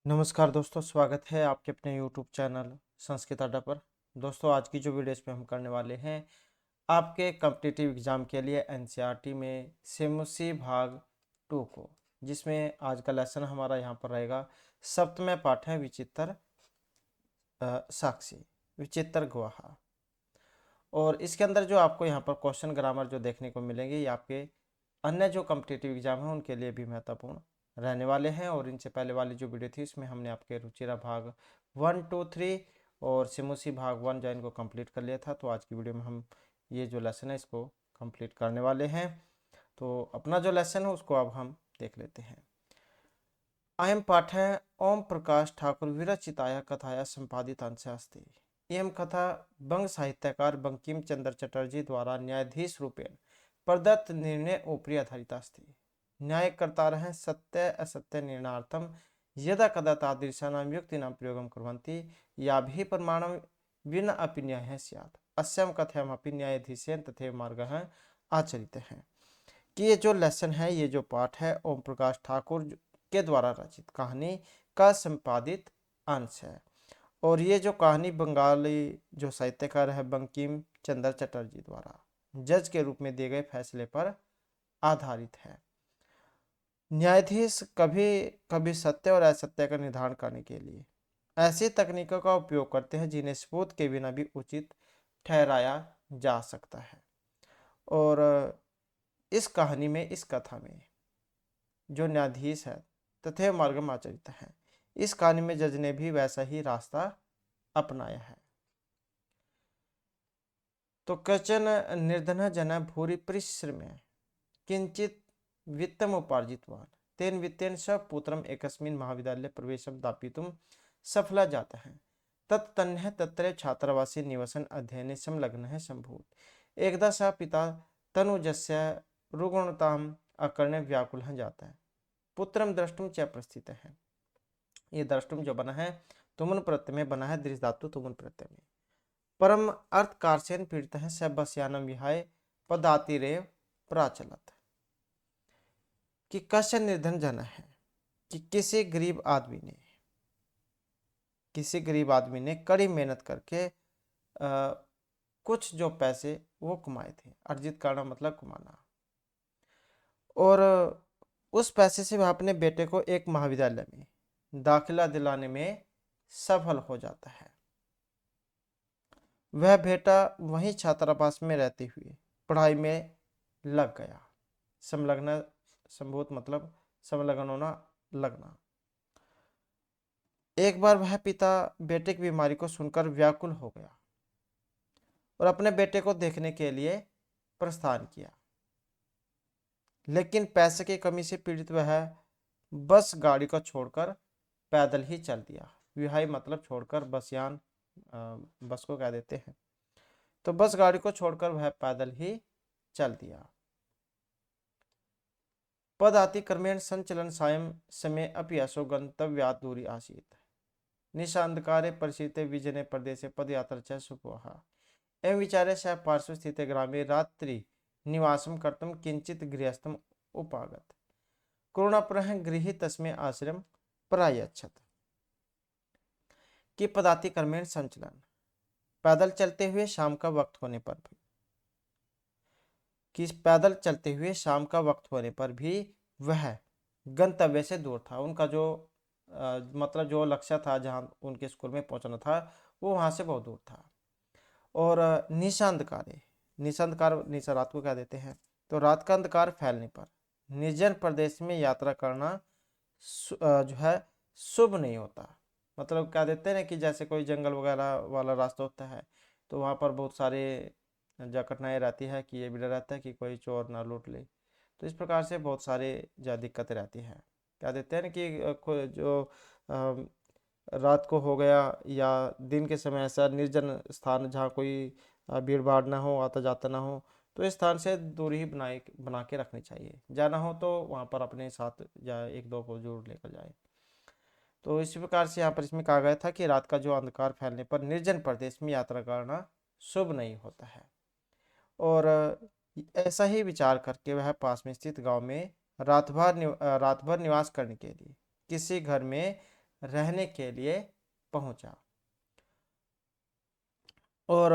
नमस्कार दोस्तों, स्वागत है आपके अपने YouTube चैनल संस्कृत अड्डा पर। दोस्तों, आज की जो वीडियो इसमें हम करने वाले हैं आपके कॉम्पिटिटिव एग्जाम के लिए एनसीईआरटी में सेमुसी भाग 2 को, जिसमें आज का लेसन हमारा यहाँ पर रहेगा। सप्तम पाठ है विचित्र साक्षी, विचित्र गवाह। और इसके अंदर जो आपको यहाँ पर क्वेश्चन ग्रामर जो देखने को मिलेंगे, ये आपके अन्य जो कॉम्पिटिटिव एग्जाम है उनके लिए भी महत्वपूर्ण रहने वाले हैं। और इनसे पहले वाली जो वीडियो थी इसमें हमने आपके रुचिरा भाग 1, 2, 3 और सिमुसी भाग 1 जो इनको कंप्लीट कर लिया था। तो आज की वीडियो में हम ये जो लेसन है इसको कंप्लीट करने वाले हैं। तो अपना जो लेसन है उसको अब हम देख लेते हैं। अयम पाठ है ओम प्रकाश ठाकुर विरचिताया कथाया संपादित अंश अस्ति। यह कथा बंग साहित्यकार बंकिम चंद्र चटर्जी द्वारा न्यायाधीश रूपेण प्रदत्त निर्णय उपरि आधारित अस्ति। न्यायकर्तारः सत्य असत्य निर्णयार्थम यदा कदा तादृशानां युक्तीनां प्रयोगं कुर्वन्ति याभिः प्रमाणं विना अपि न्यायः स्यात्। अस्यां कथायाम् अपि न्यायाधीशेन तथैव मार्गः आचरितः। कि ये जो लेसन है, ये जो पाठ है ओम प्रकाश ठाकुर के द्वारा रचित कहानी का संपादित अंश है। और ये जो कहानी बंगाली जो साहित्यकार है बंकिम चंद्र चटर्जी द्वारा जज के रूप में दिए गए फैसले पर आधारित है। न्यायाधीश कभी कभी सत्य और असत्य का निर्धारण करने के लिए ऐसी तकनीकों का उपयोग करते हैं जिन्हें सबूत के बिना भी उचित ठहराया जा सकता है। और इस कहानी में, इस कथा में जो न्यायाधीश है तथैव मार्गम आचरित है, इस कहानी में जज ने भी वैसा ही रास्ता अपनाया है। तो कचन निर्धन जन भूरि परिश्रम किंचित वित्तम उपार्जितवान तेन वित्तेन स पुत्रम एकस्मिन् महाविद्यालये प्रवेशं दापितुं सफला जाता है। तत्तन्यः तत्र छात्रावासे निवसन अध्ययने संलग्नः संभूत। एकदा सः पिता तनुजस्य रुग्णताम् अकर्ण्य व्याकुलः जाता है। पुत्रम द्रष्टुम च प्रस्थित है। ये द्रष्टुम जो बना है तुमुन प्रत्यय में बना है, दृश्य धातु तुमुन प्रत्यय में। परम अर्थ कार्सेन पीड़ित है स बसयानम विहाय पदातिरेव प्राचलत। कि कश्य निर्धन जन है, कि किसी गरीब आदमी ने कड़ी मेहनत करके कुछ जो पैसे वो कमाए थे। अर्जित करना मतलब कमाना। और उस पैसे से वह अपने बेटे को एक महाविद्यालय में दाखिला दिलाने में सफल हो जाता है। वह बेटा वहीं छात्रावास में रहते हुए पढ़ाई में लग गया। संलग्न संभूत मतलब संलग्न होना, लगना। एक बार वह पिता बेटे की बीमारी को सुनकर व्याकुल हो गया और अपने बेटे को देखने के लिए प्रस्थान किया। लेकिन पैसे की कमी से पीड़ित वह बस गाड़ी को छोड़कर पैदल ही चल दिया। विहाई मतलब छोड़कर, बसयान बस को कह देते हैं। तो बस गाड़ी को छोड़कर वह पैदल ही चल दिया। पदाति क्रमेण संचलन सायं समय अपि असो गंतव्यात् दूरी आसीत्। निशांधकारे परिचिते विजने प्रदेशे पदयात्रा च सुपहा। एवं विचारे स पार्श्वस्थिते ग्रामे रात्रि निवासं कर्तुं किंचित गृहस्थम् उपागत। करुणापुरः गृहे तस्मै आश्रम प्रायच्छत। कि पदाति क्रमेण संचलन, पैदल चलते हुए शाम का वक्त होने पर भी, कि पैदल चलते हुए शाम का वक्त होने पर भी वह गंतव्य से दूर था। उनका जो मतलब जो लक्ष्य था, जहाँ उनके स्कूल में पहुंचना था, वो वहां से बहुत दूर था। और निशांधकारे, निशांधकार निशा रात को कह देते हैं। तो रात का अंधकार फैलने पर निर्जन प्रदेश में यात्रा करना जो है शुभ नहीं होता। मतलब कह देते हैं ना कि जैसे कोई जंगल वगैरह वाला रास्ता होता है तो वहाँ पर बहुत सारे जो कठिनाई रहती है, कि ये भी डर रहता है कि कोई चोर ना लूट ले। तो इस प्रकार से बहुत सारे जो दिक्कतें रहती हैं। कह देते हैं ना कि जो रात को हो गया या दिन के समय ऐसा निर्जन स्थान जहाँ कोई भीड़ भाड़ ना हो, आता जाता ना हो, तो इस स्थान से दूरी ही बना के रखनी चाहिए। जाना हो तो वहाँ पर अपने साथ या एक दो को जरूर लेकर जाए। तो इसी प्रकार से यहाँ पर इसमें कहा गया था कि रात का जो अंधकार फैलने पर निर्जन प्रदेश में यात्रा करना शुभ नहीं होता है। और ऐसा ही विचार करके वह पास में स्थित गांव में रात भर निवास करने के लिए किसी घर में रहने के लिए पहुंचा। और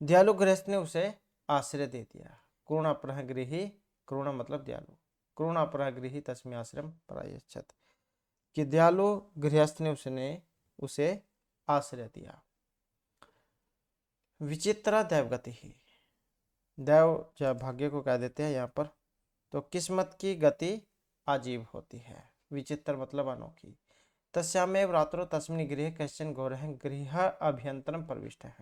दयालु गृहस्थ ने उसे आश्रय दे दिया। करुणापरः गृही, करुणा मतलब दयालु, करुणापरः गृही तस्मै आश्रम प्रायच्छत, कि दयालु गृहस्थ ने उसे आश्रय दिया। विचित्रा दैवगति ही, दैव जब भाग्य को कह देते हैं यहाँ पर, तो किस्मत की गति अजीब होती है। विचित्र मतलब अनोखी। तस्यामेव रात्रो तस्मिन् गृहे कश्चन घोरः गृह अभ्यन्तरं प्रविष्टः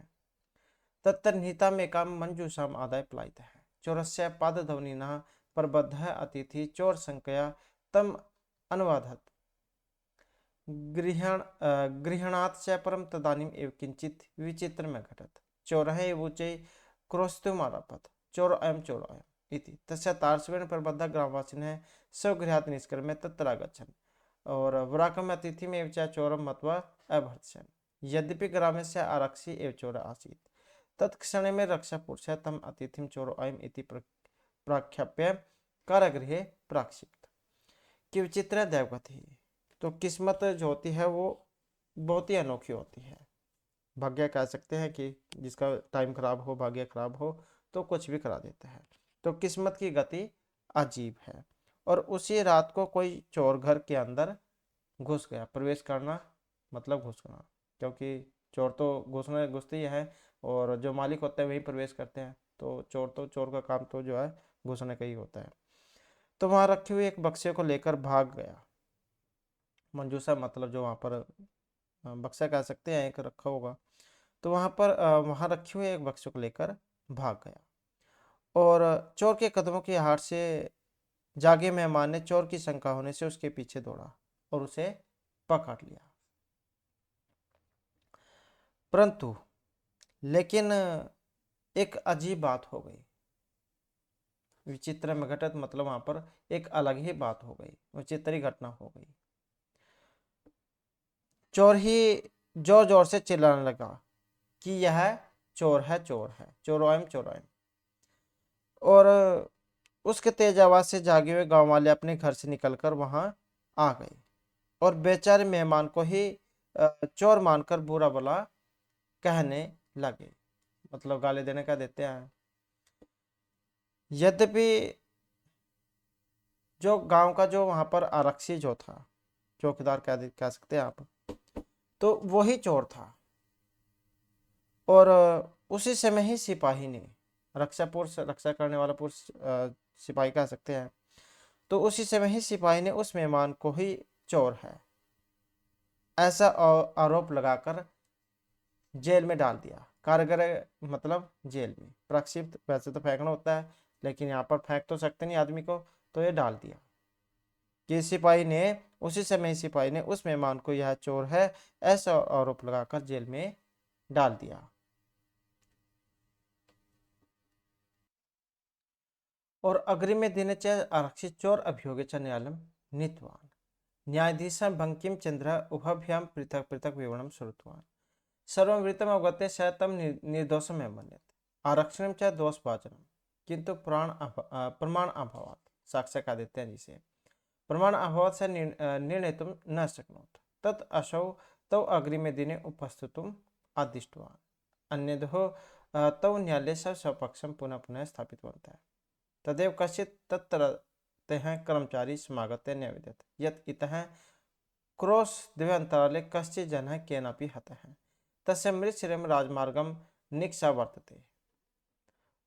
तत्र निहितामेकां मंजूषाम् आदाय पलायितः चोरस्य पादध्वनिनः प्रबद्धः अतिथि चोर संख्या तम अनुवादत गृहणात् च परं तदानीम् एव किंचित विचित्रम् अघटत्। चोरः एवोचे क्रोस्तुमारभत चोर अयं चोर अयम् इति। तस्य तार्क्ष्येण प्रबद्धः ग्रामवासिनः स्वगृहात् निष्क्रम्य तत्र आगच्छन् और वराकम् अतिथिमेव च चोरं मत्वा अभर्त्सयन्। यद्यपि ग्रामस्य आरक्षी एव चोर आसीत्, तत्क्षणे में रक्षापुरुषः तम् अतिथिं चोरो अयम् इति प्रख्याप्य कारागृहे प्राक्षिप्त। कि विचित्र दैवगति, तो किस्मत जो होती है वो बहुत ही अनोखी होती है। भाग्य कह सकते हैं कि जिसका टाइम खराब हो, भाग्य खराब हो तो कुछ भी करा देता है। तो किस्मत की गति अजीब है। और उसी रात को कोई चोर घर के अंदर घुस गया। प्रवेश करना मतलब घुसना, क्योंकि चोर तो घुसते ही है और जो मालिक होते हैं वही प्रवेश करते हैं। तो चोर का काम तो जो है घुसने का ही होता है। तो वहां रखे हुए एक बक्से को लेकर भाग गया। मंजूसा मतलब जो वहां पर बक्सा कह सकते हैं, एक रखा होगा। तो वहां रखे हुए एक बक्से को लेकर भाग गया और चोर के कदमों की आहट से जागे मेहमान ने चोर की शंका होने से उसके पीछे दौड़ा और उसे पकड़ लिया। परंतु लेकिन एक अजीब बात हो गई। विचित्र में घटत मतलब वहां पर एक अलग ही बात हो गई, विचित्र ही घटना हो गई। चोर ही जोर जोर से चिल्लाने लगा कि यह चोर है, चोर है, चोरों चोरों। और उसके तेज आवाज से जागे हुए गांव वाले अपने घर से निकलकर वहां आ गए और बेचारे मेहमान को ही चोर मानकर बुरा भला कहने लगे, मतलब गाली देने का देते हैं। यद्यपि जो गांव का जो वहां पर आरक्षी जो था, चौकीदार कह सकते हैं आप, तो वही चोर था। और उसी समय ही सिपाही ने, रक्षा करने वाला पुरुष सिपाही कह सकते हैं, तो उसी समय ही सिपाही ने उस मेहमान को ही चोर है ऐसा आरोप लगाकर जेल में डाल दिया। कारागृह मतलब जेल में। प्रक्षिप्त वैसे तो फेंकना होता है, लेकिन यहाँ पर फेंक तो सकते नहीं आदमी को, तो ये डाल दिया कि उसी समय सिपाही ने उस मेहमान को यह चोर है ऐसा आरोप लगाकर जेल में डाल दिया। और अग्रिमे दिने च आरक्षित चोर अभियोगे न्यायालयं नीतवान् न्यायाधीशः बंकिम चंद्र उभभ्यां पृथक पृथक विवरणं श्रुतवान् सर्वमृतम् अवगत्य स तं निर्दोषमेव मन्यते आरक्षणं च दोषभाजनम् किंतु प्रमाण अभावात्, साक्ष्य कह देते हैं जिसे, प्रमाण अभावात् स निर्णेतुं न शक्नोत् तत् असौ तौ अग्रिमे दिने उपस्थितुम् आदिष्टवान् अन्यदो तौ न्यायालये स्वपक्षं पुनः पुनः स्थापितवन्तः तदेव कश्चित् तत्रत्यः कर्मचारी समागत्य न्यायविदत् यत् इतः क्रोश दिव्यंतराले कश्चित् जनः केनापि हतः तस्य मृतशरीरं राजमार्गं निक्षावर्तते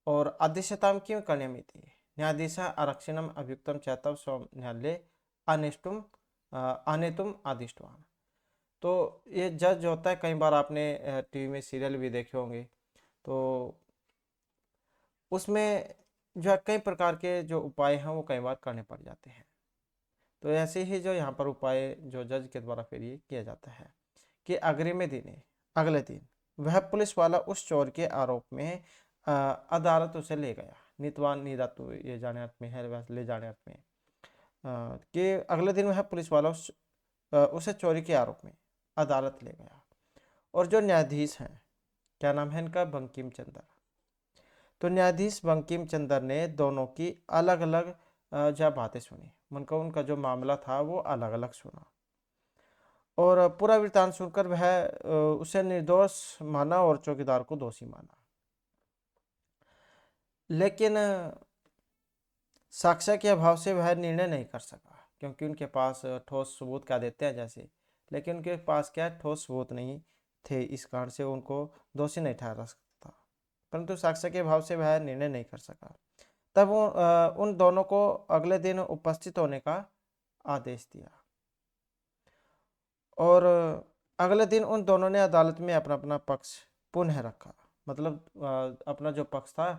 और आदेशतां किं करणीयमिति न्यायाधीशः आरक्षिणम् अभियुक्तं च तव स्वं न्यायालये आनेतुम् आदिष्टवान्। तो ये जज जो होता है, कई बार आपने टीवी में सीरियल भी देखे होंगे, तो उसमें जो है कई प्रकार के जो उपाय हैं वो कई बार करने पड़ जाते हैं। तो ऐसे ही जो यहाँ पर उपाय जो जज के द्वारा फिर ये किया जाता है कि अगले दिन वह पुलिस वाला उस चोर के आरोप में अदालत उसे ले गया। नितवान निधातु ये जाने अर्थ में है, वैसे ले जाने अर्थ में कि अगले दिन वह पुलिस वाला उसे चोरी के आरोप में अदालत ले गया। और जो न्यायाधीश हैं, क्या नाम है इनका, बंकिम चंद्र। तो न्यायाधीश बंकिम चंद्र ने दोनों की अलग अलग जब बातें सुनी, उनका उनका जो मामला था वो अलग अलग सुना। और पूरा वृतांत सुनकर वह उसे निर्दोष माना और चौकीदार को दोषी माना। लेकिन साक्ष्य के अभाव से वह निर्णय नहीं कर सका, क्योंकि उनके पास ठोस सबूत क्या देते हैं जैसे, लेकिन उनके पास क्या ठोस सबूत नहीं थे, इस कारण से उनको दोषी नहीं ठहरा सकता। परंतु साक्ष्य के अभाव से वह निर्णय नहीं कर सका। तब उन दोनों को अगले दिन उपस्थित होने का आदेश दिया, और अगले दिन उन दोनों ने अदालत में अपना अपना पक्ष पुनः रखा। मतलब अपना जो पक्ष था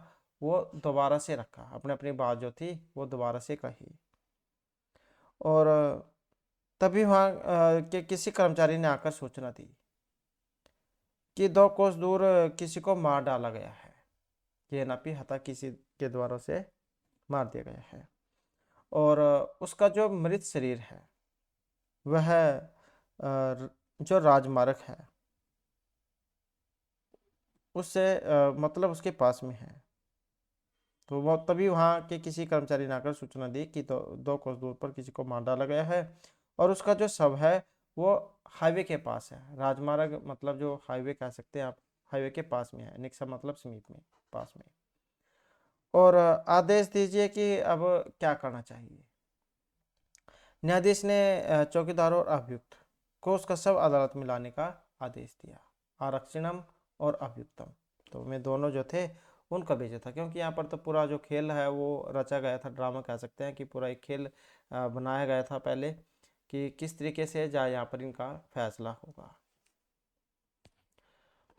वो दोबारा से रखा, अपने अपनी बात जो थी वो दोबारा से कही। और तभी वहाँ के किसी कर्मचारी ने आकर सूचना दी कि 2 कोस दूर किसी को मार डाला गया है, ये नापी हत्या किसी के द्वारा से मार दिया गया है। और उसका जो मृत शरीर है वह जो राजमार्ग है उससे मतलब उसके पास में है। तो वो तभी वहाँ के किसी कर्मचारी ने आकर सूचना दी कि 2 कोस दूर पर किसी को मार डाला गया है, और उसका जो शव है वो हाईवे के पास है। राजमार्ग मतलब जो हाईवे कह सकते हैं आप, हाईवे के पास में है, निकसा मतलब समीप में, पास में। और आदेश दीजिए कि अब क्या करना चाहिए। न्यायाधीश ने चौकीदार और अभियुक्त को उसका शव अदालत में लाने का आदेश दिया। आरक्षणम और अभियुक्तम तो में दोनों जो थे उनका विजय था, क्योंकि यहाँ पर तो पूरा जो खेल है वो रचा गया था, ड्रामा कह सकते हैं कि पूरा एक खेल बनाया गया था पहले कि किस तरीके से जाए यहाँ पर इनका फैसला होगा।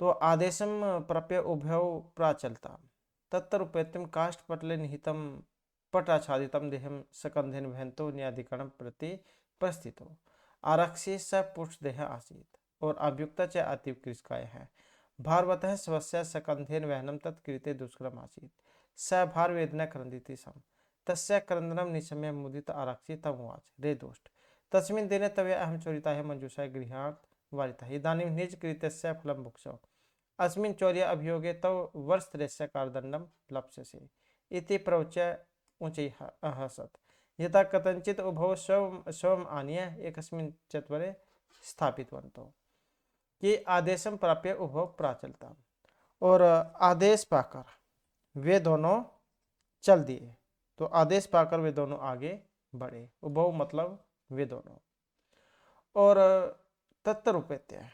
तो आदेशम प्रप्य उभयौ प्राचलता तत्तरुपेत्यम काष्ठ पटले निहितम पटाच्छादितम देहम सकंधेन भयंतो न्यायाधिकरण प्रति प्रस्थितो आरक्षी स पुष्टदेह आसीत और अभियुक्त च अतिकृष्काय है भारवतः स्वस्य सकंधेन वहनम तत्कृते दुष्कर्म आसीत स भार वेदना क्रंदिति सम तस्य क्रंदनम निशम्य मुदित आरक्षी तमुवाच रे दोष्ट तस्मिन् दिने तवे अहम चोरिता मंजूषा गृहात् वारितः इदानीं निज कृत्यस्य फलं भुक्षौ अस्मिन् चौर्य अभियोगे तव वर्षत्रयस्य कारदण्डं लप्स्यसे इति प्रवच्य ऊँचैः अहसत् यथा कथञ्चित् उभौ स्वम् आनीय एकस्मिन् चत्वरे स्थापितवन्तौ कि आदेशम प्राप्य उभौ प्राचलता। और आदेश पाकर वे दोनों चल दिए, तो आदेश पाकर वे दोनों आगे बढ़े, उभौ मतलब वे दोनों। और तत्तरुपेत्य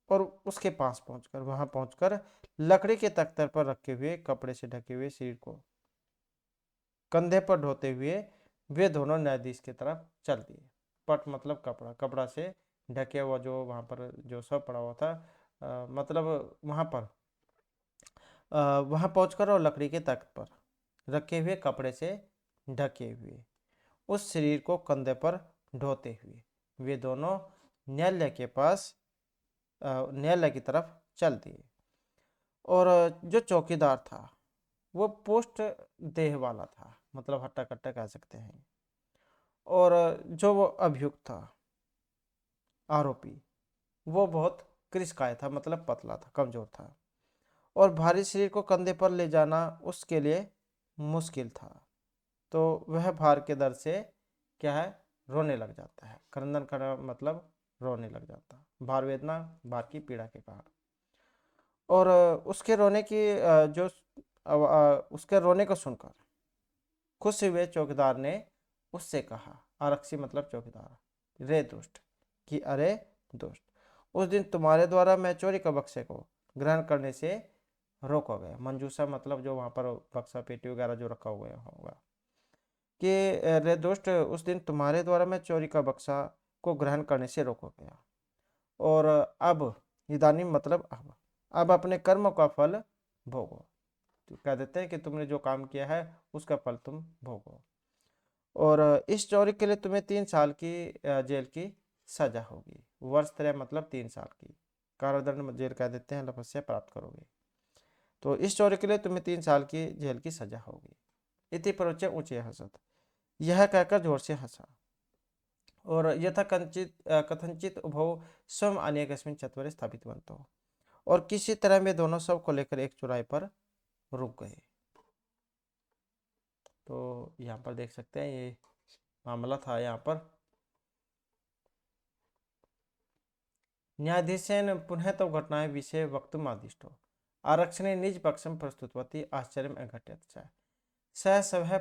और उसके पास पहुंचकर, वहां पहुंचकर लकड़ी के तख्तर पर रखे हुए कपड़े से ढके हुए शरीर को कंधे पर ढोते हुए वे दोनों न्यायाधीश की तरफ चल दिए। पट मतलब कपड़ा, कपड़ा से ढके हुआ जो वहां पर जो सब पड़ा हुआ था, मतलब वहां पर वहां पहुंचकर और लकड़ी के तख्त पर रखे हुए कपड़े से ढके हुए उस शरीर को कंधे पर ढोते हुए वे दोनों न्यायालय के पास, न्यायालय की तरफ चल दिए। और जो चौकीदार था वो पोस्ट देह वाला था, मतलब हट्टा कट्टा कह सकते हैं। और जो वो अभियुक्त था, आरोपी, वो बहुत कृशकाय था, मतलब पतला था, कमजोर था, और भारी शरीर को कंधे पर ले जाना उसके लिए मुश्किल था। तो वह भार के दर्द से क्या है, रोने लग जाता है। क्रंदन करना मतलब रोने लग जाता, भार वेदना, भार की पीड़ा के कारण। और उसके रोने की उसके रोने को सुनकर खुश हुए चौकीदार ने उससे कहा, आरक्षी मतलब चौकीदार, रे दुष्ट, कि अरे दुष्ट, उस दिन तुम्हारे द्वारा मैं चोरी का बक्से को ग्रहण करने से रोका गया। मंजूषा मतलब जो वहां पर बक्सा पेटी वगैरह जो रखा हुआ होगा, कि रे दुष्ट, उस दिन तुम्हारे द्वारा मैं चोरी का बक्सा को ग्रहण करने से रोका गया, और अब इदानी मतलब अब अपने कर्म का फल भोगो। तो कह देते हैं कि तुमने जो काम किया है उसका फल तुम भोगो। और इस चोरी के लिए तुम्हें 3 साल की जेल की सजा होगी। वर्ष त्रय मतलब 3 साल की कारादंड जेल कह देते हैं, तपस्या प्राप्त करोगे। तो इस चोरी के लिए तुम्हें 3 साल की जेल की सजा होगी। इति परोचे ऊंचे हंसत, यह कहकर जोर से हंसा। और यथा कंचित कथनचित उभौ स्वयं अनेकस्मिन् चत्वरे स्थापित बनतो, और किसी तरह वे दोनों सब को लेकर एक चौराहे पर रुक गए। तो यहाँ पर देख सकते हैं ये मामला था यहाँ पर। न्यायाधीशेन पुनः तो घटनाएं विषय वक्तुम् आदिष्टो आरक्षणे निज पक्षम प्रस्तुतवती आश्चर्यम् अघट्यत च सः सभः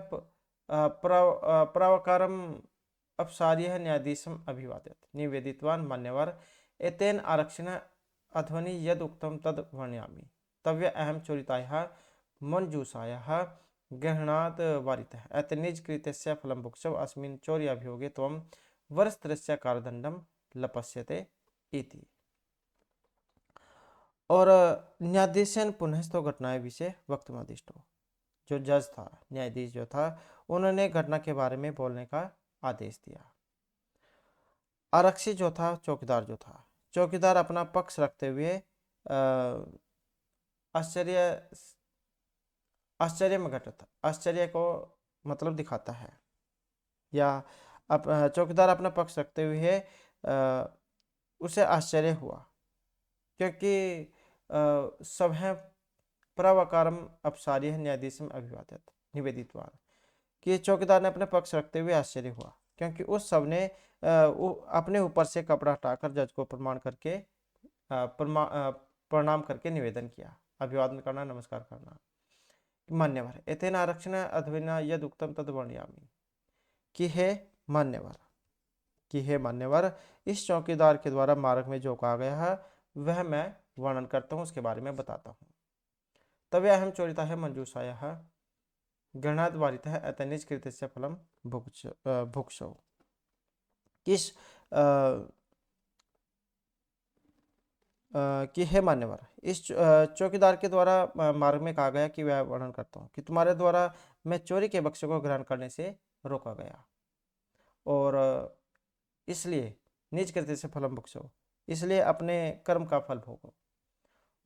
प्रावकारम् अपसार्य न्यायाधीशम् अभिवादयत् निवेदितवान् मान्यवर एतेन आरक्षिणः अध्वनि यद् उक्तं तद् वर्णयामि तव्य अहं चोरितायाः मञ्जूषायाः ग्रहणात् वारितः एतन्निज कृत्यस्य फलं भुक्षौ अस्मिन् चौर्याभियोगे त्वं वर्षत्रयस्य कारादण्डं लपस्यते इति। और न्यायाधीशन पुनः घटनाएं विषय वक्तुमादिष्टो, जो जज था, न्यायाधीश जो था, उन्होंने घटना के बारे में बोलने का आदेश दिया। आरक्षी जो था, चौकीदार जो था, चौकीदार अपना पक्ष रखते हुए आश्चर्य में घटता, आश्चर्य को मतलब दिखाता है, या चौकीदार अपना पक्ष रखते हुए उसे आश्चर्य हुआ, क्योंकि सब है प्रवकारम अपसार्य न्यायाधीशम अभिवादित निवेदितवान, कि चौकीदार ने अपने पक्ष रखते हुए आश्चर्य हुआ, क्योंकि उस सब ने अपने ऊपर से कपड़ा हटाकर जज को प्रणाम करके निवेदन किया, अभिवादन करना, नमस्कार करना। मान्यवर एतेन आरक्षण अध्वना यद उक्तम तद वर्णयामि, कि हे मान्यवर, इस चौकीदार के द्वारा मार्ग में जो कहा गया है वह मैं वर्णन करता हूँ, उसके बारे में बताता हूँ। तवे अहम चोरिता है मंजूषायाः गृह्णात् वारितः एतन्निज कृत्यस्य फलं भुक्षौ। किस कि हे मान्यवर, इस चौकीदार के द्वारा मार्ग में कहा गया कि वह वर्णन करता हूँ कि तुम्हारे द्वारा मैं चोरी के बक्से को ग्रहण करने से रोका गया, और इसलिए निज कृत्य से फलम भुक्षो, इसलिए अपने कर्म का फल भोगो,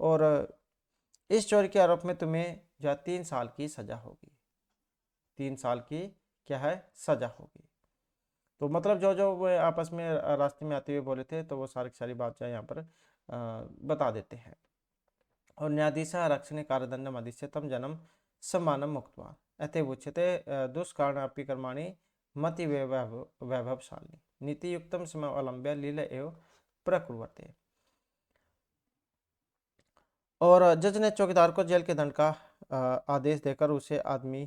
और इस चोरी के आरोप में तुम्हें जो 3 साल की सजा होगी, 3 साल की क्या है सजा होगी। तो मतलब जो जो वो आपस में रास्ते में आते हुए बोले थे, तो वो सारी सारी बात जो यहाँ पर बता देते हैं। और न्यायाधीश आरक्षणे कार्यदंडम अधिष्यतम जन्म सम्मानम मुक्तवा अतएव उच्यते दुष्कारण अपि कर्माणि मति वैभवशाली नीतियुक्तम समवलंब्य लीला एवं प्रकुर्वते। और जज ने चौकीदार को जेल के दंड का आदेश देकर उसे आदमी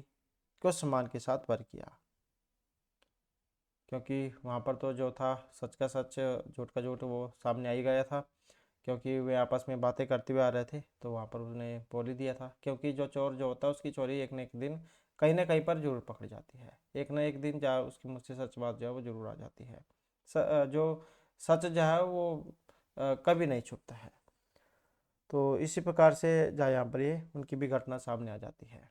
को सम्मान के साथ वर किया, क्योंकि वहाँ पर तो जो था सच का सच झूठ का झूठ वो सामने आ ही गया था, क्योंकि वे आपस में बातें करते हुए आ रहे थे, तो वहाँ पर उसने बोल ही दिया था, क्योंकि जो चोर जो होता है उसकी चोरी एक न एक दिन कहीं ना कहीं पर जरूर पकड़ी जाती है, एक ना एक दिन जा उसकी मुझसे सच बात जो है वो जरूर आ जाती है। जो सच जो है वो कभी नहीं छुपता है। तो इसी प्रकार से जहाँ यहाँ पर ये उनकी भी घटना सामने आ जाती है।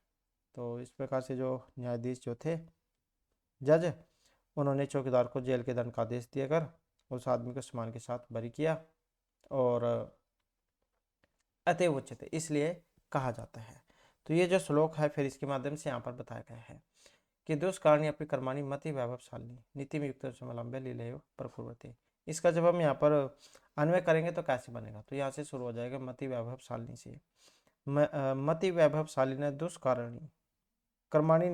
तो इस प्रकार से जो न्यायाधीश जो थे, जज, उन्होंने चौकीदार को जेल के दंड का आदेश देकर उस आदमी को सम्मान के साथ बरी किया, और अतएव उच्यते इसलिए कहा जाता है। तो ये जो श्लोक है फिर इसके माध्यम से यहाँ पर बताया गया है कि दुष्कारणी अपनी कर्माणी मति वैभवशालिनी नीति में युक्त समलंब्य लीलयो प्रकुर्वते। इसका जब हम यहाँ पर अन्वय करेंगे तो कैसे बनेगा, तो यहाँ से शुरू हो जाएगा मति वैभवशालिनी से। मति वैभवशालिनी दुष्कारणी कर्माणी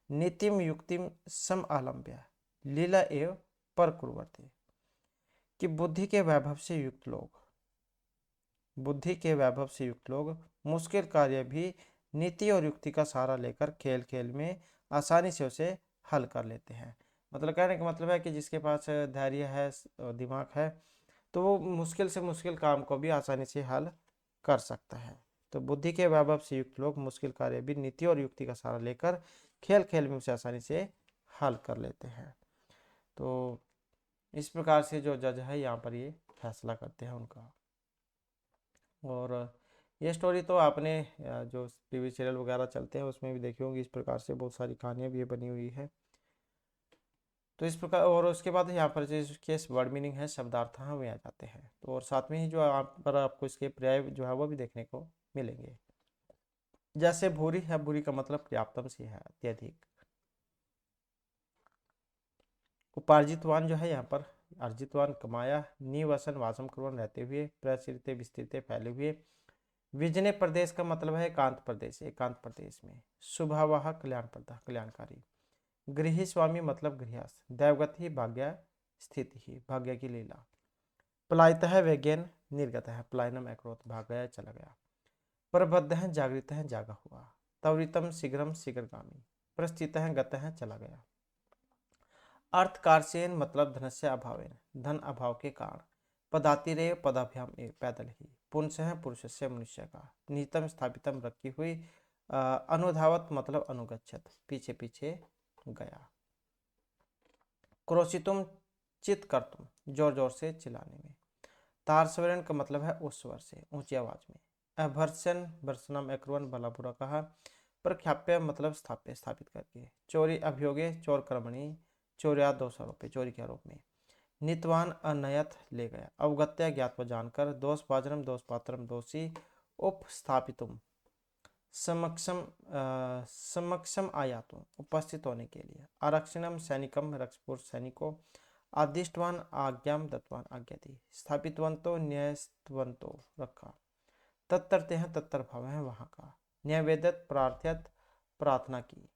नीतिम युक्तिम सम आलम्ब्य लीला एव प्रकुर्वते, कि बुद्धि के वैभव से युक्त लोग मुश्किल कार्य भी नीति और युक्ति का सहारा लेकर खेल खेल में आसानी से उसे हल कर लेते हैं। मतलब कहने का मतलब है कि जिसके पास धैर्य है, दिमाग है, तो वो मुश्किल से मुश्किल काम को भी आसानी से हल कर सकता है। तो बुद्धि के वैभव से युक्त लोग मुश्किल कार्य भी नीति और युक्ति का सहारा लेकर खेल खेल में उसे आसानी से हल कर लेते हैं। तो इस प्रकार से जो जज है यहाँ पर ये फैसला करते हैं उनका। और ये स्टोरी तो आपने जो टीवी सीरियल वगैरह चलते हैं उसमें भी देखी होंगी, इस प्रकार से बहुत सारी कहानियाँ भी बनी हुई है। तो इस प्रकार, और उसके बाद यहाँ पर जो वर्ड मीनिंग है, शब्दार्थ हैं, वे आ जाते हैं। तो और साथ में ही जो आप पर आपको इसके पर्याय जो है वो भी देखने को मिलेंगे। जैसे भूरी है, भूरी का मतलब पर्याप्तम से है, अत्यधिक। उपार्जितवान जो है यहाँ पर अर्जितवान कमाया, निवसन वासम कुर्वन् रहते हुए, प्रचरित विस्तृत फैले हुए, विजने प्रदेश का मतलब है एकांत प्रदेश, एकांत प्रदेश में। शुभावाह कल्याणप्रदा, कल्याणकारी। गृही स्वामी मतलब गृहस्थ। दैवगत ही भाग्य स्थिति ही, भाग्य की लीला। पलायित है वैज्ञान, निर्गत है पलायनम अक्रोत, भाग गया चला गया। प्रबद्ध है जागृत है जागा हुआ। त्वरितम शीघ्रम शीघ्रगामी। प्रस्थित है गत है चला गया। अर्थ कारसेन मतलब धनस्य अभावेन, धन अभाव के कारण। पदातिरेव पदाभ्याम एव, पैदल ही। पुंस है पुरुष से मनुष्य का। निहितम स्थापितम रखी हुई। अनुधावत मतलब अनुगच्छत, पीछे पीछे गया। क्रोशितुम चित कर तुम, जोर जोर से चिल्लाने में। तारस्वरण का मतलब है उस स्वर से, ऊंची आवाज में। अभर्सन वर्षनम अक्रुवन, भला बुरा कहा। प्रख्याप्य मतलब स्थाप्य, स्थापित करके। चोरी अभियोगे, चोर कर्मणि, चोर्या दोष आरोपे, चोरी के आरोप में। नितवान अनयत ले गया। अवगत्य ज्ञात व जानकर। दोष पाजनम दोष पात्रम दोषी। उपस्थापितुम समक्षम समक्षम आयातुम, उपस्थित होने के लिए। आरक्षणम सैनिकम रक्षपुर, सैनिकों। आदिष्टवान आज्ञाम दत्तवान, आज्ञा दी। स्थापितवंतो न्यायस्तवंतो, रखा। तत्तरते हैं, तत्तर भाव है वहां का। न्यायवेदत प्रार्थ्यत, प्रार्थना की।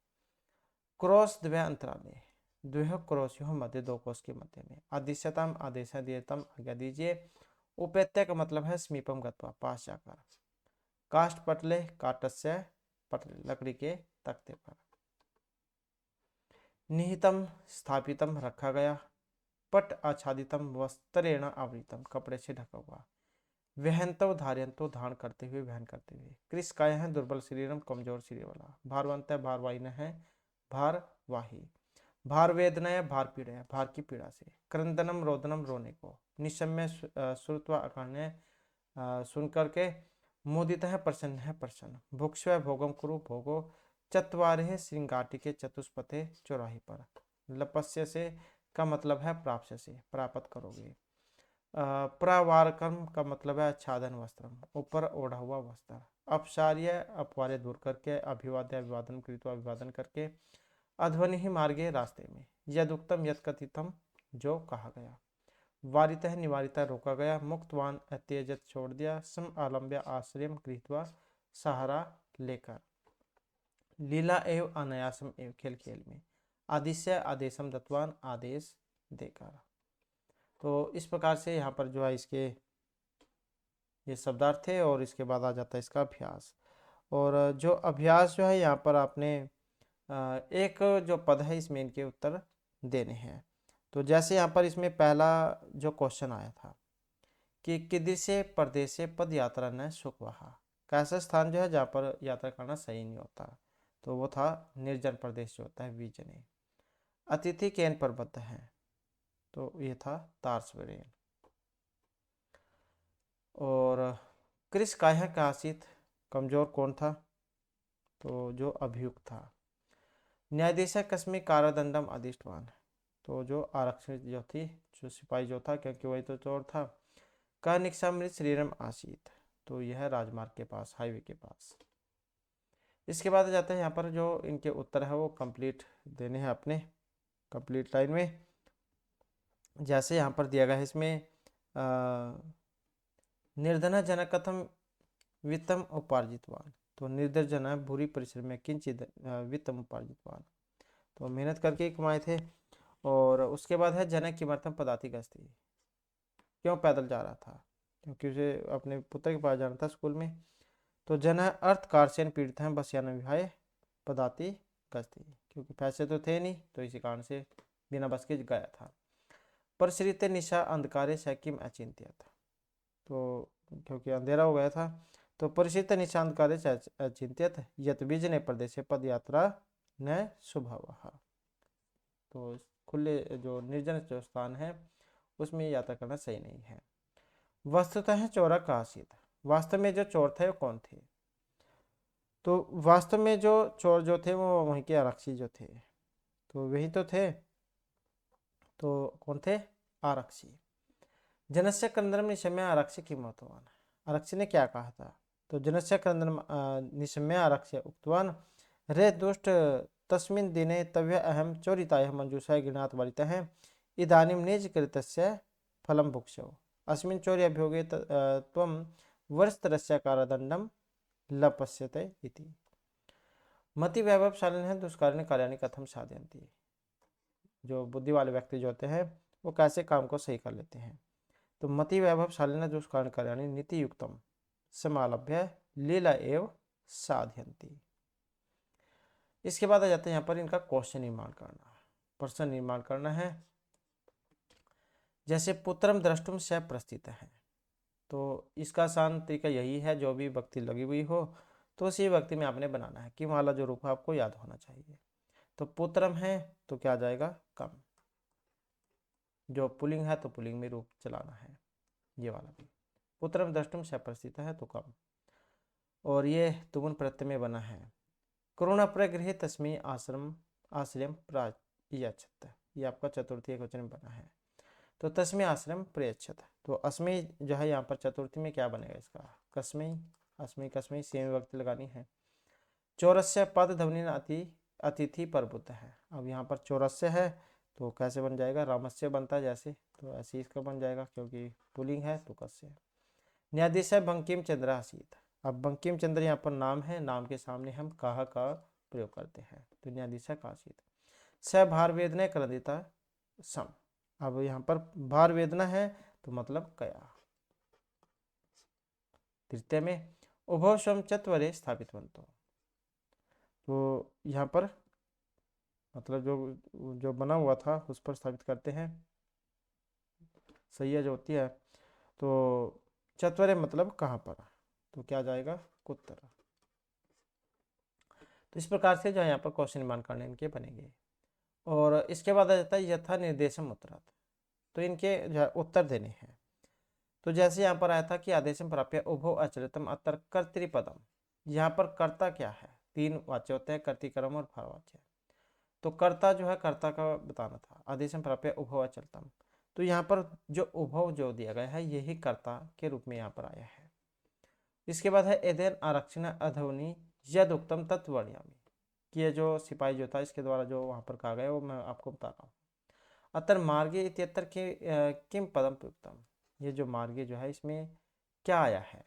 क्रोश द्वय अंतराले, द्वय क्रोशों मध्य, दो कोश के मध्य में। आदिश्यतम आदेश दियतम, आज्ञा दीजिए। उपेत्य का मतलब है समीपम गत्वा, पास जाकर। काष्ठ पटले, काटस्य पटले, लकड़ी के तख्ते पर। निहितम स्थापितम, रखा गया। पट आच्छादितम वस्त्रेण आवृतम, कपड़े से ढका हुआ। वहंतो धार्यंतो, धारण करते हुए, वहन करते हुए। कृष काय है दुर्बल शरीरम, कमजोर शरीर वाला। भारवंत है भारवाही न है, भारवाही। भार वेदना है, भार पीड़ा है, भार की पीड़ा से। क्रंदनम रोदनम, रोने को। निशम्य श्रुत्वा अकान्य, सुन करके। मुदित है प्रसन्न है, प्रसन्न। भुक्ष्व भोगम कुरु, भोगो। चत्वारे श्रृंगाटी के, चतुष्पथे चौराहे पर। लपस्य से का मतलब है प्राप्त से, प्राप्त करोगे। प्रवारकम का मतलब है आच्छादन वस्त्रम, ऊपर ओढ़ा हुआ वस्त्र। अपसार्य अपवार्य दूर करके। अभिवाद्य अभिवादन कृत्वा, अभिवादन करके। अध्वनि ही मार्गे, रास्ते में। यदुक्तम यद कथितम, जो कहा गया। वारित है निवारिता, रोका गया। मुक्तवान अत्यजत, छोड़ दिया। सम आलम्ब्य आश्रयम गृहीत्वा, सहारा लेकर। लीला एवं अनायासम एवं, खेल खेल में। आदिश्य आदेशम दत्वान, आदेश देकर। तो इस प्रकार से यहाँ पर जो है इसके ये शब्दार्थ थे, और इसके बाद आ जाता है इसका अभ्यास। और जो अभ्यास जो है यहाँ पर आपने एक जो पद है इसमें इनके उत्तर देने हैं। तो जैसे यहाँ पर इसमें पहला जो क्वेश्चन आया था कि किदृशे प्रदेशे पद यात्रा न सुख वहा, कैसा स्थान जो है जहाँ पर यात्रा करना सही नहीं होता, तो वो था निर्जन प्रदेश जो होता है, विजने। अतिथि केन प्रबद्ध है, तो ये था तारस्वरेन। और कृष काह्य का आसित, कमजोर कौन था, तो जो अभियुक्त था। न्यायाधीश कस्मी कारादंडम अधिष्ठवान, तो जो आरक्षित जो थी, जो सिपाही जो था, क्योंकि वही तो चोर था। का निक्षामृत शरीरम आसीत, तो यह राजमार्ग के पास, हाईवे के पास। इसके बाद जाता है यहाँ पर जो इनके उत्तर है वो कंप्लीट देने हैं अपने, कंप्लीट लाइन में। जैसे यहाँ पर दिया गया है इसमें निर्धन जन कथम वित्तम उपार्जितवान, तो निर्धन जन है बुरी परिश्रम में किंचित वित्तम उपार्जितवान, तो मेहनत करके कमाए थे। और उसके बाद है जनक किमर्थम पदाति गस्ती, क्यों पैदल जा रहा था, क्योंकि उसे अपने पुत्र के पास जाना था स्कूल में। तो जन अर्थ कारसेन पीड़ित हैं, बस यान विहाय पदाति गस्ती, क्योंकि पैसे तो थे नहीं, तो इसी कारण से बिना बस के गया था। परश्रित निशा अंधकारे सैकिम अचिंत्यत, तो क्योंकि अंधेरा हो गया था, तो परिचित निशांत कार्य अचिंत्यत यत बीजने प्रदेश पद यात्रा न शुभवः, तो खुले जो निर्जन जो स्थान है उसमें यात्रा करना सही नहीं है। वस्तुतः है चोरा का आसित, वास्तव में जो चोर थे वो कौन थे, तो वास्तव में जो चोर जो थे वो वहीं के आरक्षी जो थे, तो वही तो थे, तो कौन थे, आरक्षी। जनस्य क्रंदनम निशम्य आरक्ष्य की महत्वान, आरक्षी ने क्या कहा था, तो जनस्य क्रंदनम निशम्य आरक्ष्य उक्तवान रे दुष्ट तस्मिन् दिने तव्य अहम चोरिताय मंजूषाय गृणात वरितः इदानीं निज कृतस्य फलं भुक्षौ अस्मिन् चौर्य अभियोगे त्वं वर्षत्रस्य कारादंडम लपस्यते इति। मति वैभवशालिनः दुष्कार्याणि कार्याणि कथम साधयन्ति। जो बुद्धि वाले व्यक्ति जो होते हैं वो कैसे काम को सही कर लेते हैं। तो मति वैभवशालिनः दुष्कार्याणि कार्याणि नीतियुक्तम समालभ्य लीला एव साधयन्ति। इसके बाद आ जाता है यहाँ पर इनका क्वेश्चन निर्माण करना, प्रश्न निर्माण करना है। जैसे पुत्रम द्रष्टुम स प्रस्थित है, तो इसका आसान तरीका यही है, जो भी व्यक्ति लगी हुई हो तो उसी व्यक्ति में आपने बनाना है। कि वाला जो रूप है आपको याद होना चाहिए। तो पुत्रम है तो क्या जाएगा कम, जो पुलिंग है तो पुलिंग में रूप चलाना है, ये वाला भी। पुत्रम द्रष्टुम स प्रस्थित है तो कम, और ये तुमुन प्रत्यय में बना है। करुणा प्रगृह तस्मै आश्रम आश्रम प्रायच्छत, ये आपका चतुर्थी एकवचन में बना है। तो तस्मै आश्रम प्रयच्छत, तो अस्मै जो है यहाँ पर चतुर्थी में क्या बनेगा इसका, कस्मै, अस्मै कस्मै सेम विभक्ति लगानी है। चौरस्य पद ध्वनि अतिथि परभूत है। अब यहाँ पर चौरस्य है तो कैसे बन जाएगा, रामस्य बनता है जैसे, तो ऐसे इसका बन जाएगा, क्योंकि पुलिंग है तो कस्य। न्यायाधीश है बंकिम चंद्र हसीत। अब बंकिम चंद्र यहाँ पर नाम है, नाम के सामने हम कहा का प्रयोग करते हैं, तो न्यायाधीश है काशित। स भार वेदना क्रंदिता सम, अब यहाँ पर भार वेदना है तो मतलब कया। तृतीय में उभव स्वम चत्वरे स्थापित बनतो, तो यहाँ पर मतलब जो जो बना हुआ था उस पर स्थापित करते हैं। सैया जो होती है तो चत्वरे मतलब कहाँ पर, तो क्या जाएगा कुत्तर। तो इस प्रकार से जो है यहाँ पर क्वेश्चन निर्माण करने इनके बनेंगे। और इसके बाद आ जाता है यथा निर्देशम उत्तरात्, तो इनके जो है उत्तर देने हैं। तो जैसे यहाँ पर आया था कि आदेशम प्राप्य उभो अचरितम अतर कर्तृपदम, यहाँ पर कर्ता क्या है, तीन वाच्य होते हैं, कर्तिकर्म और भाववाच्य। तो कर्ता जो है कर्ता का बताना था, आदेशम प्राप्य उभो अचरितम, तो यहाँ पर जो उभव जो दिया गया है यही कर्ता के रूप में यहाँ पर आया है। इसके बाद है एदेन आरक्षण अधवनी यद उत्तम तत्वर्णयामी, कि ये जो सिपाही जो था इसके द्वारा जो वहाँ पर कहा गया वो मैं आपको बता रहा हूँ। अतर मार्गे इत्यत्र के किम पदम प्रयुक्तम, ये जो मार्गे जो है इसमें क्या आया है,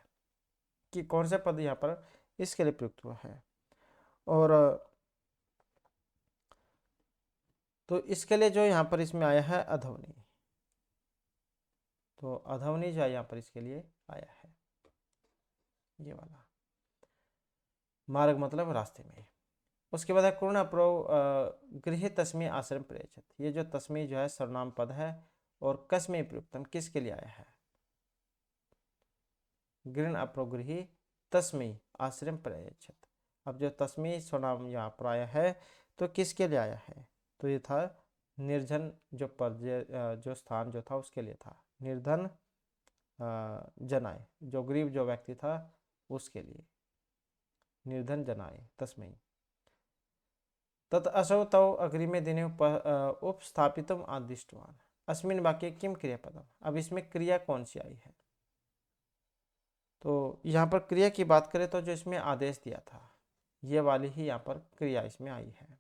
कि कौन से पद यहाँ पर इसके लिए प्रयुक्त हुआ है। और तो इसके लिए जो यहाँ पर इसमें आया है अधवनी, तो अधवनी जो है यहाँ पर इसके लिए आया है, ये वाला मार्ग मतलब रास्ते में। उसके बाद है करुणा प्रो गृह तस्मै आश्रम प्रयच्छत, ये जो तस्मै जो है सर्वनाम पद है, और कस्मै प्रयुक्तम किसके लिए आया है, गृह अप्रोगृही तस्मै आश्रम प्रयच्छत। अब जो तस्मै सर्वनाम यहाँ पर आया है तो किसके लिए आया है, तो ये था निर्धन जो पद जो स्थान जो था उसके लिए था, निर्धन जनाए, जो गरीब जो व्यक्ति था उसके लिए, निर्धन जनाए तस्मै। तत् असौ तौ अग्रिमे दिने उपस्थापितुम आदिष्टवान, अस्मिन् वाक्ये किम क्रियापदम, अब इसमें क्रिया कौन सी आई है। तो यहाँ पर क्रिया की बात करें तो जो इसमें आदेश दिया था ये वाली ही यहाँ पर क्रिया इसमें आई है।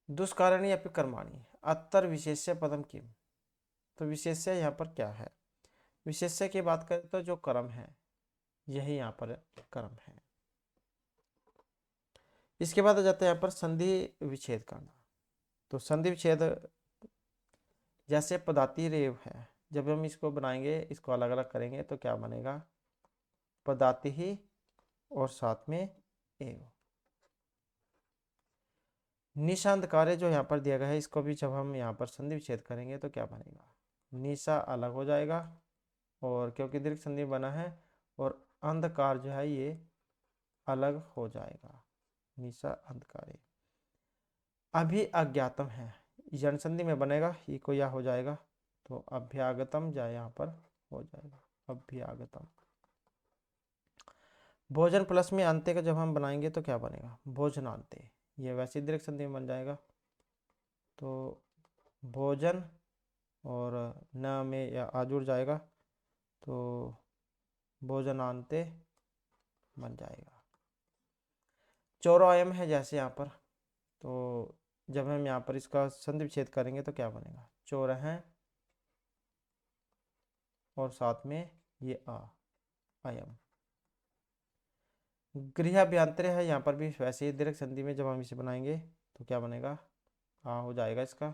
दुष्कारणी या फिर कर्माणी अत्तर विशेष्य पदम किम, तो विशेष्य यहाँ पर क्या है, विशेष्य की बात करें तो जो कर्म है यही यहाँ पर कर्म है। इसके बाद आ जाता है यहाँ पर संधि विच्छेद करना। तो संधि विच्छेद जैसे पदाति रेव है, जब हम इसको बनाएंगे इसको अलग अलग करेंगे तो क्या बनेगा, पदाति ही और साथ में एव। निशांत कार्य जो यहाँ पर दिया गया है इसको भी जब हम यहाँ पर संधि विच्छेद करेंगे तो क्या बनेगा, निशा अलग हो जाएगा, और क्योंकि दीर्घ संधि बना है, और अंधकार जो है ये अलग हो जाएगा, निशा अंधकारे। अभी अज्ञातम है, जन संधि में बनेगा, ये को या हो जाएगा, तो अभ्यागतम जाए यहाँ पर हो जाएगा अभ्यागतम। भोजन प्लस में अंत्य का जब हम बनाएंगे तो क्या बनेगा, भोजनांत्य, ये वैसे दीर्घ संधि में बन जाएगा, तो भोजन और न में या आ जुड़ जाएगा तो भोजनांत्य बन जाएगा। चौरायम है जैसे यहाँ पर, तो जब हम यहाँ पर इसका संधि विच्छेद करेंगे तो क्या बनेगा, चौर हैं और साथ में ये अयम। गृहाभ्यंतरे है, यहाँ पर भी वैसे ही दीर्घ संधि में जब हम इसे बनाएंगे तो क्या बनेगा, आ हो जाएगा इसका,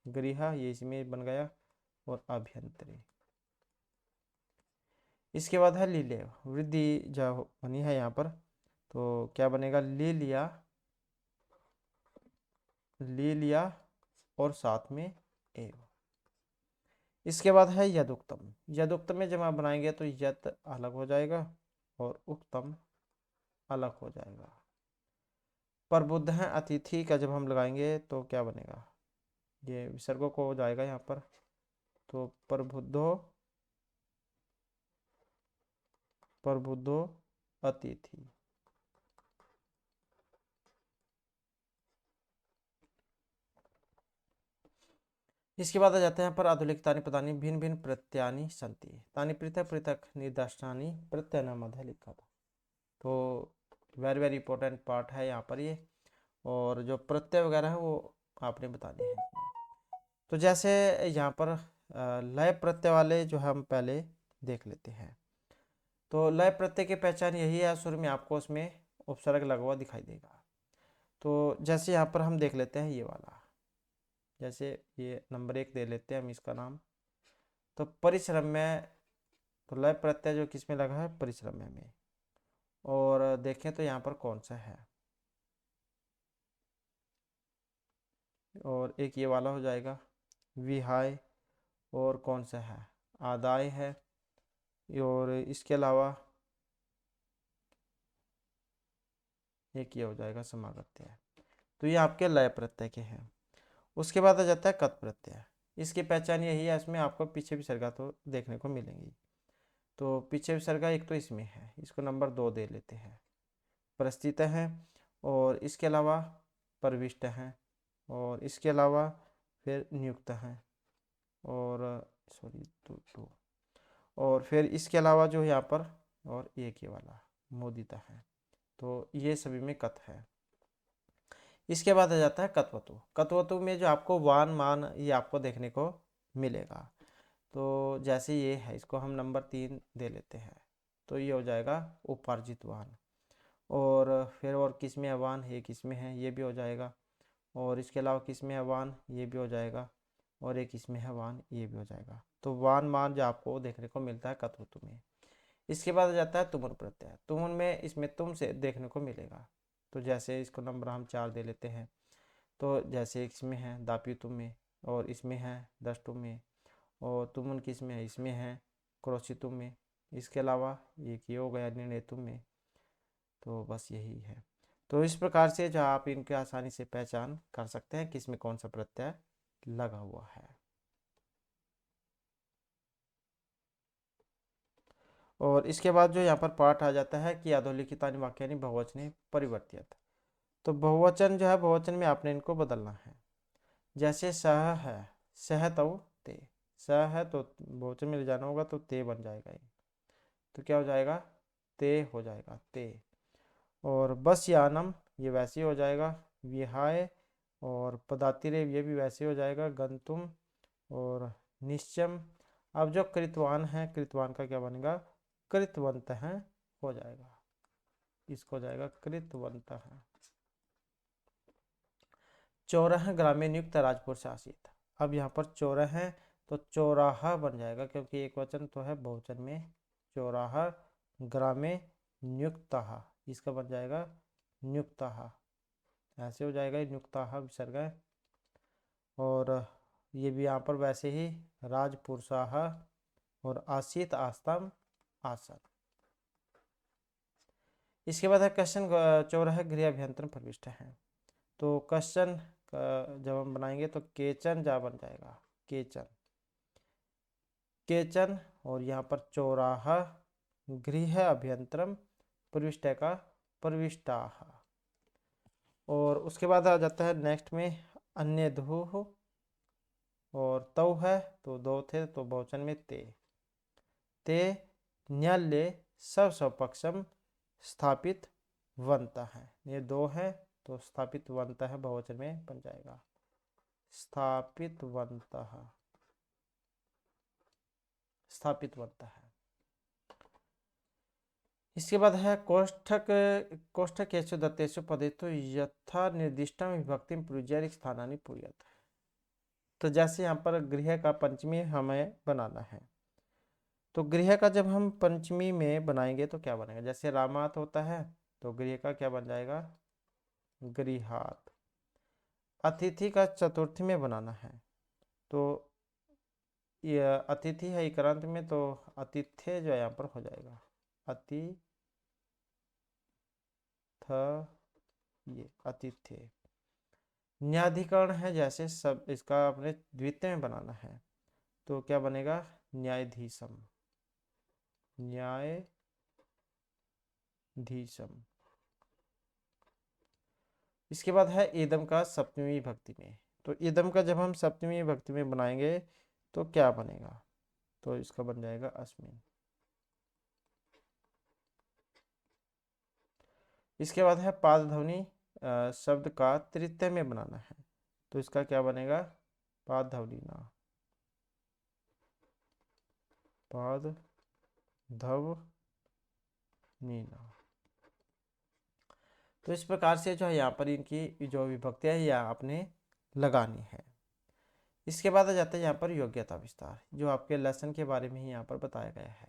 गृह ये इसमें बन गया, और अभ्यंतरे। इसके बाद है लीले, वृद्धि जो बनी है यहाँ पर, तो क्या बनेगा, ले लिया, ले लिया और साथ में एव। इसके बाद है यदुक्तम, यदुक्तम में जब आप बनाएंगे तो यत अलग हो जाएगा और उक्तम अलग हो जाएगा। प्रबुद्ध है, अतिथि का जब हम लगाएंगे तो क्या बनेगा, ये विसर्गों को हो जाएगा यहाँ पर, तो प्रबुद्धो, प्रबुद्धो अतिथि। इसके बाद आ जाते हैं पर आधुनिक तानि पदानि भिन्न भिन्न प्रत्ययानि संति, तानि पृथक पृथक निर्दिष्टानि प्रत्यय मध्य लिखा था। तो वेरी वेरी इंपॉर्टेंट पार्ट है यहाँ पर ये, और जो प्रत्यय वगैरह है वो आपने बताने हैं इसमें। तो जैसे यहाँ पर लय प्रत्यय वाले जो हम पहले देख लेते हैं। तो लय प्रत्यय की पहचान यही है, शुरू में आपको उसमें उपसर्ग लगा हुआ दिखाई देगा। तो जैसे यहाँ पर हम देख लेते हैं ये वाला, जैसे ये नंबर 1 दे लेते हैं हम इसका नाम, तो परिश्रम में, तो लय प्रत्यय जो किस में लगा है, परिश्रम में। और देखें तो यहाँ पर कौन सा है, और एक ये वाला हो जाएगा विहाय, और कौन सा है, आदाय है, और इसके अलावा एक ये हो जाएगा समागत्य है। तो ये आपके लय प्रत्यय के हैं। उसके बाद आ जाता है कत प्रत्यय, इसकी पहचान यही है, इसमें आपको पीछे विसर्गा तो देखने को मिलेंगी। तो पीछे विसर्गा एक तो इसमें है, इसको नंबर 2 दे लेते हैं, प्रस्थित है, और इसके अलावा प्रविष्ट हैं, और इसके अलावा फिर नियुक्त हैं, और सॉरी तो और फिर इसके अलावा जो यहाँ पर, और एक ये वाला मोदिता है। तो ये सभी में कत है। इसके बाद आ जाता है कत्वतु, कत्वतु में जो आपको वान मान ये आपको देखने को मिलेगा। तो जैसे ये है, इसको हम नंबर 3 दे लेते हैं, तो ये हो जाएगा उपार्जित वान। और फिर और किस में अवान है, किस में है, ये भी हो जाएगा। और इसके अलावा किस में अवान, ये भी हो जाएगा। और एक इसमें है वान, ये भी हो जाएगा। तो वान मान जो आपको देखने को मिलता है कत्वतु में। इसके बाद आ जाता है तुमुन प्रत्यय, तुमुन में इसमें तुम से देखने को मिलेगा। तो जैसे इसको नंबर हम 4 दे लेते हैं, तो जैसे इसमें है दापी तुम में, और इसमें है दस तुम में, और तुमुन किस में है, इसमें है क्रोशी तुम में। इसके अलावा एक ये हो गया निर्णय तुम में। तो बस यही है। तो इस प्रकार से जो आप इनके आसानी से पहचान कर सकते हैं किस में कौन सा प्रत्यय लगा हुआ है। और इसके बाद जो यहाँ पर पाठ आ जाता है कि अधोलिखितानि वाक्यानि बहुवचने परिवर्तित। तो बहुवचन जो है, बहुवचन में आपने इनको बदलना है। जैसे सह है, सह तो ते, सह है तो बहुवचन में ले जाना होगा, तो ते बन जाएगा ये। तो क्या हो जाएगा, ते हो जाएगा, ते। और बस यानम ये वैसे ही हो जाएगा, विहाय। और पदातिरेव ये भी वैसे ही हो जाएगा, गंतुम। और निश्चम, अब जो कृतवान है, कृतवान का क्या बनेगा, कृतवंत है हो जाएगा, इसको हो जाएगा कृतवंत है। चौराह ग्रामीण युक्त राजपुर शासित, अब यहाँ पर चौराह है तो चौराहा बन जाएगा, क्योंकि एक वचन तो है बहुवचन में। चौराहा ग्रामे नियुक्तः, इसका बन जाएगा नियुक्तः, ऐसे हो जाएगा नियुक्तः विसर्ग है। और ये भी यहाँ पर वैसे ही राजपुरुषाः, और आसीत आस्तम आसन। इसके बाद है क्वेश्चन, चौराह गृह अभ्यंतरण प्रविष्ट है। तो क्वेश्चन जब हम बनाएंगे तो केचन जा बन जाएगा, केचन, केचन। और यहाँ पर चौराहा गृह अभ्यंतरम प्रविष्ट का प्रविष्टाः। और उसके बाद आ जाता है नेक्स्ट में अन्य धूह, और तव है तो दो थे तो बहुवचन में ते, ते न्याल्य सब सपक्षम स्थापित वंता है, ये दो है तो स्थापित वंता है बहुवचन में बन जाएगा, स्थापित वंता। स्थापित बनता है। इसके बाद है कोष्ठकेषु दत्तेषु पदेषु यथा निर्दिष्टं विभक्तिं प्रयुज्य स्थानानि पूयते। तो जैसे यहाँ पर गृह का पंचमी हमें बनाना है, तो गृह का जब हम पंचमी में बनाएंगे तो क्या बनेगा, जैसे रामात होता है तो गृह का क्या बन जाएगा, गृहात। अतिथि का चतुर्थी में बनाना है तो ये अतिथि है इकारांत में, तो अतिथ्य जो है यहाँ पर हो जाएगा अतिथ, ये अतिथ्य। न्यायाधिकरण है, जैसे सब इसका अपने द्वितीय में बनाना है तो क्या बनेगा, न्यायाधीशम, न्यायाधीशम। इसके बाद है ईदम का सप्तमी विभक्ति में, तो ईदम का जब हम सप्तमी विभक्ति में बनाएंगे तो क्या बनेगा, तो इसका बन जाएगा अस्मिन। इसके बाद है पादध्वनि शब्द का तृतीय में बनाना है तो इसका क्या बनेगा, पादध्वनिना, पादध्वनिना। तो इस प्रकार से जो है यहाँ पर इनकी जो विभक्तियाँ है यह आपने लगानी है। इसके बाद आ जाता है यहाँ पर योग्यता विस्तार, जो आपके लेसन के बारे में ही यहाँ पर बताया गया है।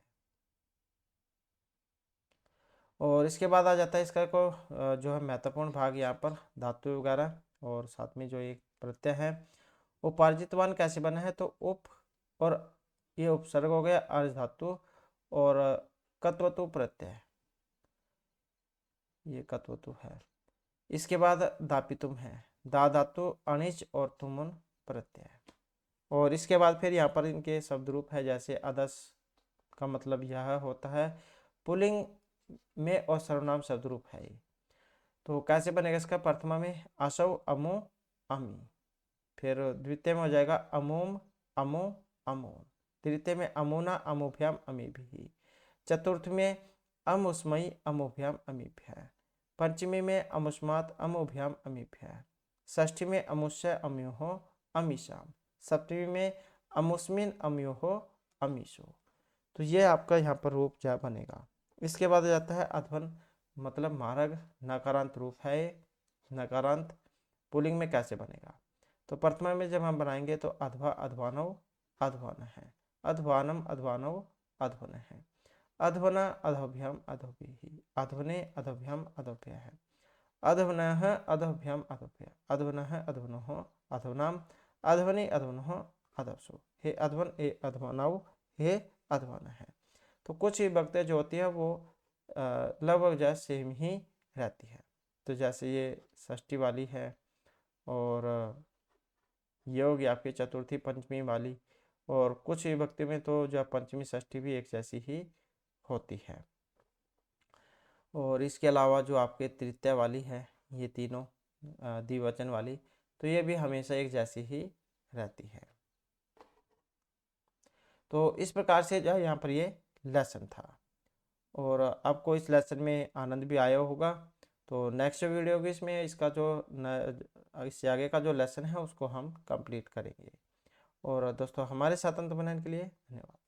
और इसके बाद आ जाता है इसका को जो है महत्वपूर्ण भाग यहाँ पर धातु वगैरह, और साथ में जो एक प्रत्यय है। उपार्जितवान कैसे बना है, तो उप और ये उपसर्ग हो गया, अर्ध धातु और कत्वतु प्रत्यय, ये कत्वतु है। इसके बाद दापितुम है, दा धातु अणिच और तुमुन प्रत्यय। और इसके बाद फिर यहाँ पर इनके शब्द रूप है, जैसे अदस का मतलब यह होता है पुल्लिंग में और सर्वनाम शब्द रूप है ये। तो कैसे बनेगा इसका, प्रथमा में असौ अमो अमी, फिर द्वितीय में हो जाएगा अमोम अमो अमो, तृतीय में अमोना अमोभ्याम अमीभि, चतुर्थ में अमुस्मयी अमोभ्याम अमीभ्य, पंचमी में अमुस्मात अमोभ्याम अमीभ्य, षष्ठी में अमुष्य अम्योहो अमीशाम, सप्तमी में अमुस्मिन अम्योहो अमीशो। तो ये आपका यहाँ पर रूप जो बनेगा। इसके बाद जाता है अध्वन, मतलब मार्ग, नकारांत रूप है, नकारांत पुल्लिंग में कैसे बनेगा, तो प्रथमा में जब हम बनाएंगे तो अध्वा अध्वानव अध्वान है, अध्वानम अध्वानव अध्वन है, अध्वना अधोभ्याम अधोभिः, अध्वने अधोभ्याम अधोभ्य है, अध्वनः अधोभ्याम अधोभ्य, अध्वनः अध्वनोः अध्वनाम, अध्वनि अध्वनोः अधवसु, हे अध्वन ए अध्वनव हे अध्वन है। तो कुछ विभक्तियाँ जो होती है वो लगभग जैसे सेम ही रहती है। तो जैसे ये षष्ठी वाली है, और ये होगी आपकी चतुर्थी पंचमी वाली, और कुछ विभक्ति में तो जो पंचमी षष्ठी भी एक जैसी ही होती है। और इसके अलावा जो आपके तृतीया वाली है, ये तीनों द्विवचन वाली, तो ये भी हमेशा एक जैसी ही रहती है। तो इस प्रकार से जो है यहाँ पर ये लेसन था, और आपको इस लेसन में आनंद भी आया होगा। तो नेक्स्ट वीडियो की इसमें इसका जो इससे आगे का जो लेसन है उसको हम कंप्लीट करेंगे। और दोस्तों हमारे साथ अंत बनाने के लिए धन्यवाद।